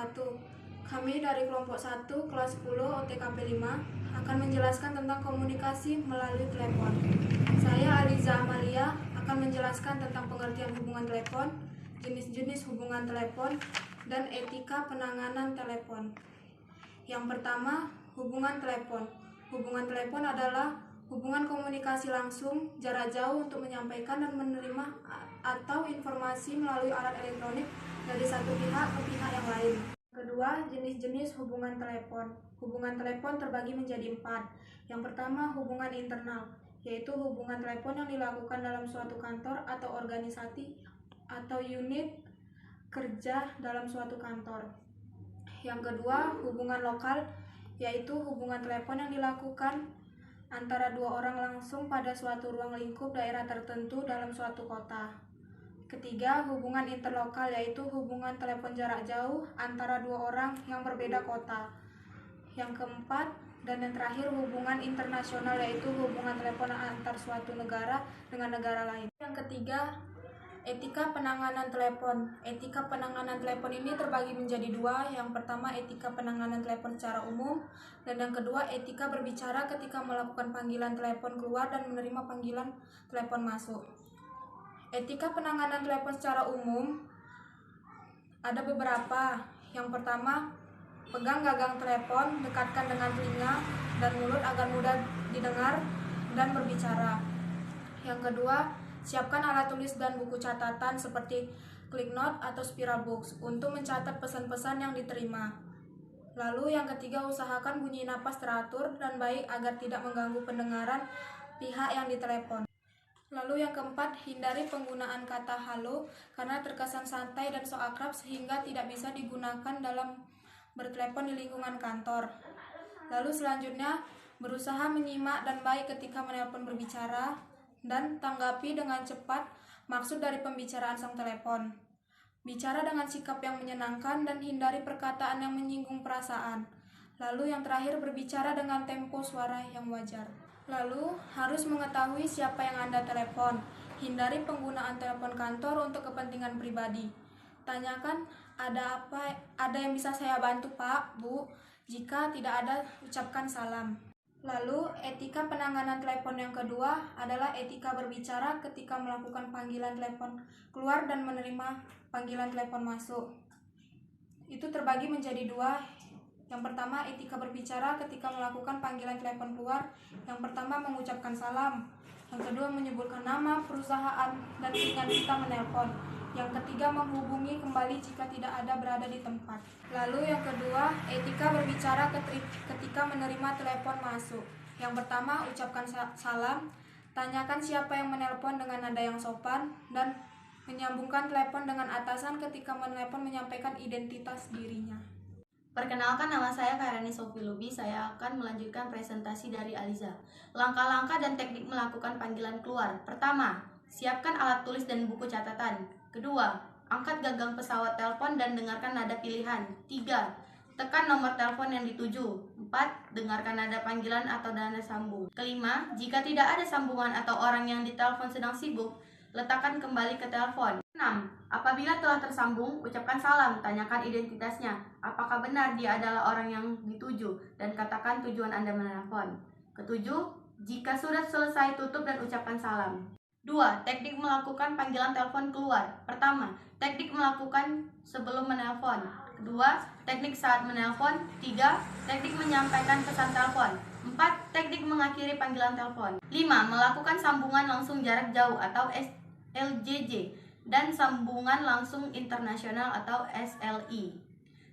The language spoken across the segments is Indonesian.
wabarakatuh. Kami dari kelompok 1 kelas 10 OTKP 5 akan menjelaskan tentang komunikasi melalui telepon. Saya Aliza Amalia akan menjelaskan tentang pengertian hubungan telepon, jenis-jenis hubungan telepon, dan etika penanganan telepon. Yang pertama, hubungan telepon. Hubungan telepon adalah hubungan komunikasi langsung jarak jauh untuk menyampaikan dan menerima atau informasi melalui alat elektronik dari satu pihak ke pihak yang lain. Kedua, jenis-jenis hubungan telepon. Hubungan telepon terbagi menjadi 4. Yang pertama, hubungan internal, yaitu hubungan telepon yang dilakukan dalam suatu kantor atau organisasi atau unit kerja dalam suatu kantor. Yang kedua, hubungan lokal, yaitu hubungan telepon yang dilakukan antara dua orang langsung pada suatu ruang lingkup daerah tertentu dalam suatu kota. Ketiga, hubungan interlokal, yaitu hubungan telepon jarak jauh antara dua orang yang berbeda kota. Yang keempat dan yang terakhir, hubungan internasional, yaitu hubungan telepon antar suatu negara dengan negara lain. Yang ketiga, etika penanganan telepon. Etika penanganan telepon ini terbagi menjadi 2. Yang pertama, etika penanganan telepon secara umum, dan yang kedua, etika berbicara ketika melakukan panggilan telepon keluar dan menerima panggilan telepon masuk. Etika penanganan telepon secara umum ada beberapa. Yang pertama, pegang gagang telepon, dekatkan dengan telinga dan mulut agar mudah didengar dan berbicara. Yang kedua, siapkan alat tulis dan buku catatan seperti click note atau spiral box untuk mencatat pesan-pesan yang diterima. Lalu yang ketiga, usahakan bunyi napas teratur dan baik agar tidak mengganggu pendengaran pihak yang ditelepon. Lalu yang keempat, hindari penggunaan kata halo karena terkesan santai dan so akrab sehingga tidak bisa digunakan dalam bertelepon di lingkungan kantor. Lalu selanjutnya, berusaha menyimak dan baik ketika menelpon berbicara dan tanggapi dengan cepat maksud dari pembicaraan sang telepon. Bicara dengan sikap yang menyenangkan dan hindari perkataan yang menyinggung perasaan. Lalu yang terakhir, berbicara dengan tempo suara yang wajar. Lalu harus mengetahui siapa yang Anda telepon. Hindari penggunaan telepon kantor untuk kepentingan pribadi. Tanyakan, ada yang bisa saya bantu, Pak, Bu? Jika tidak ada, ucapkan salam. Lalu, etika penanganan telepon yang kedua adalah etika berbicara ketika melakukan panggilan telepon keluar dan menerima panggilan telepon masuk. Itu terbagi menjadi 2. Yang pertama, etika berbicara ketika melakukan panggilan telepon keluar. Yang pertama, mengucapkan salam. Yang kedua, menyebutkan nama, perusahaan, dan ringan kita menelpon. Yang ketiga, menghubungi kembali jika tidak ada berada di tempat. Lalu yang kedua, etika berbicara ketika menerima telepon masuk. Yang pertama, ucapkan salam, tanyakan siapa yang menelpon dengan nada yang sopan, dan menyambungkan telepon dengan atasan ketika menelpon menyampaikan identitas dirinya. Perkenalkan, nama saya Kairani Sofi Lubi. Saya akan melanjutkan presentasi dari Aliza. Langkah-langkah dan teknik melakukan panggilan keluar. Pertama, siapkan alat tulis dan buku catatan. Kedua, angkat gagang pesawat telepon dan dengarkan nada pilihan. 3. Tekan nomor telepon yang dituju. 4. Dengarkan nada panggilan atau nada sambung. Kelima, jika tidak ada sambungan atau orang yang ditelepon sedang sibuk, letakkan kembali ke telepon. 6. Apabila telah tersambung, ucapkan salam, tanyakan identitasnya. Apakah benar dia adalah orang yang dituju, dan katakan tujuan Anda menelpon. Ketujuh, jika sudah selesai, tutup dan ucapkan salam. 2. Teknik melakukan panggilan telepon keluar. Pertama, teknik melakukan sebelum menelpon. Kedua, teknik saat menelpon. 3. Teknik menyampaikan pesan telepon. 4. Teknik mengakhiri panggilan telepon. 5. Melakukan sambungan langsung jarak jauh atau SLJJ dan sambungan langsung internasional atau SLI.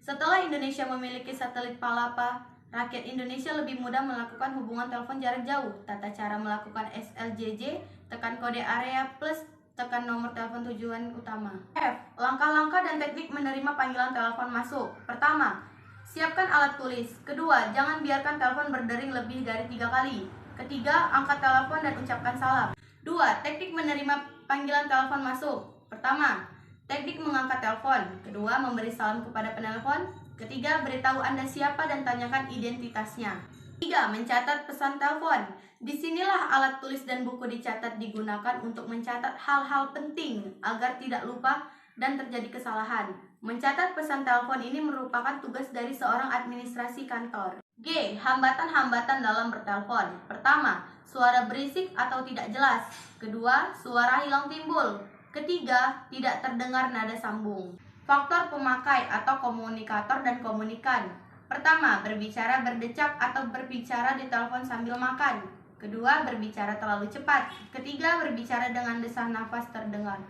Setelah Indonesia memiliki satelit Palapa, rakyat Indonesia lebih mudah melakukan hubungan telepon jarak jauh. Tata cara melakukan SLJJ, tekan kode area plus tekan nomor telepon tujuan utama. F. Langkah-langkah dan teknik menerima panggilan telepon masuk. Pertama, siapkan alat tulis. Kedua, jangan biarkan telepon berdering lebih dari 3 kali. Ketiga, angkat telepon dan ucapkan salam. 2. Teknik menerima panggilan telepon masuk. Pertama, teknik mengangkat telepon. Kedua, memberi salam kepada penelpon. Ketiga, beritahu Anda siapa dan tanyakan identitasnya. 3. Mencatat pesan telepon. Disinilah alat tulis dan buku dicatat digunakan untuk mencatat hal-hal penting agar tidak lupa dan terjadi kesalahan. Mencatat pesan telepon ini merupakan tugas dari seorang administrasi kantor. G. Hambatan-hambatan dalam bertelepon. Pertama, suara berisik atau tidak jelas. Kedua, suara hilang timbul. Ketiga, tidak terdengar nada sambung. Faktor pemakai atau komunikator dan komunikan. Pertama, berbicara berdecak atau berbicara di telepon sambil makan. Kedua, berbicara terlalu cepat. Ketiga, berbicara dengan desah nafas terdengar.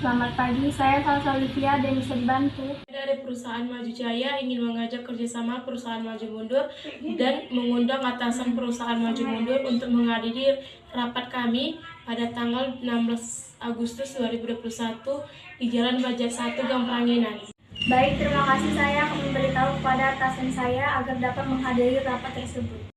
Selamat pagi, saya Salsa Olivia dan bisa dibantu. Dari perusahaan Maju Jaya ingin mengajak kerjasama perusahaan Maju Mundur dan mengundang atasan perusahaan Maju Mundur untuk menghadiri rapat kami pada tanggal 16 Agustus 2021 di Jalan Bajar 1 Gang Peranginan. Baik, terima kasih, saya akan memberitahu kepada atasan saya agar dapat menghadiri rapat tersebut.